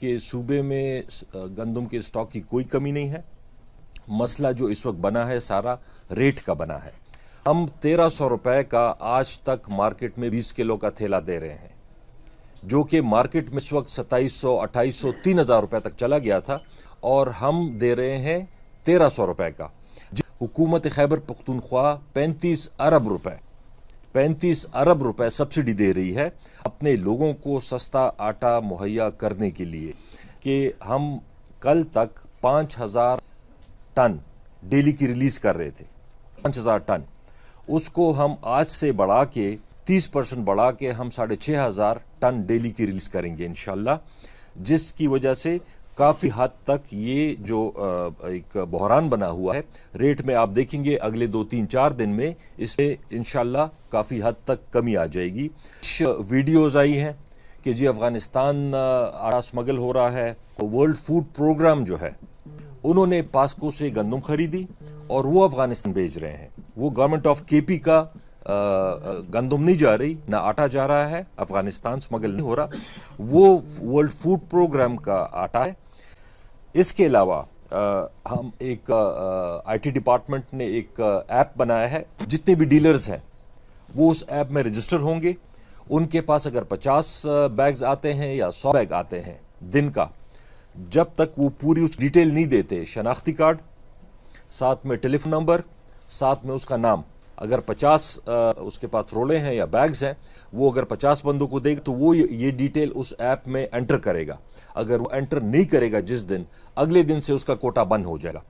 کہ صوبے میں گندم کے اسٹاک کی کوئی کمی نہیں ہے. مسئلہ جو اس وقت بنا ہے سارا ریٹ کا بنا ہے. ہم 1300 روپے کا آج تک مارکیٹ میں 20 کلو کا تھیلا دے رہے ہیں، جو کہ مارکیٹ میں اس وقت 2700 2800 3000 روپے تک چلا گیا تھا، اور ہم دے رہے ہیں 1300 روپے کا. حکومت خیبر پختونخوا 35 ارب روپے سبسڈی دے رہی ہے اپنے لوگوں کو سستا آٹا مہیا کرنے کے لیے، کہ ہم کل تک 5000 ٹن ڈیلی کی ریلیز کر رہے تھے. 5000 ٹن اس کو ہم آج سے بڑھا کے 30% بڑھا کے ہم 6500 ٹن ڈیلی کی ریلیز کریں گے انشاءاللہ، جس کی وجہ سے کافی حد تک یہ جو ایک بحران بنا ہوا ہے ریٹ میں، آپ دیکھیں گے اگلے 2-3-4 دن میں اس میں انشاءاللہ کافی حد تک کمی آ جائے گی. ویڈیوز آئی ہیں کہ جی افغانستان آٹا اسمگل ہو رہا ہے. ورلڈ فوڈ پروگرام جو ہے انہوں نے پاسکو سے گندم خریدی اور وہ افغانستان بھیج رہے ہیں. وہ گورنمنٹ آف کے پی کا گندم نہیں جا رہی، نہ آٹا جا رہا ہے، افغانستان اسمگل نہیں ہو رہا، وہ ورلڈ فوڈ پروگرام کا آٹا ہے. اس کے علاوہ ہم ایک آئی ٹی ڈپارٹمنٹ نے ایک ایپ بنایا ہے. جتنے بھی ڈیلرز ہیں وہ اس ایپ میں رجسٹر ہوں گے. ان کے پاس اگر 50 بیگز آتے ہیں یا 100 بیگ آتے ہیں دن کا، جب تک وہ پوری اس ڈیٹیل نہیں دیتے، شناختی کارڈ ساتھ میں ٹیلی فون نمبر ساتھ میں اس کا نام، اگر 50 اس کے پاس رولے ہیں یا بیگز ہیں، وہ اگر 50 بندوں کو دے گا تو وہ یہ ڈیٹیل اس ایپ میں انٹر کرے گا. اگر وہ انٹر نہیں کرے گا جس دن، اگلے دن سے اس کا کوٹا بند ہو جائے گا.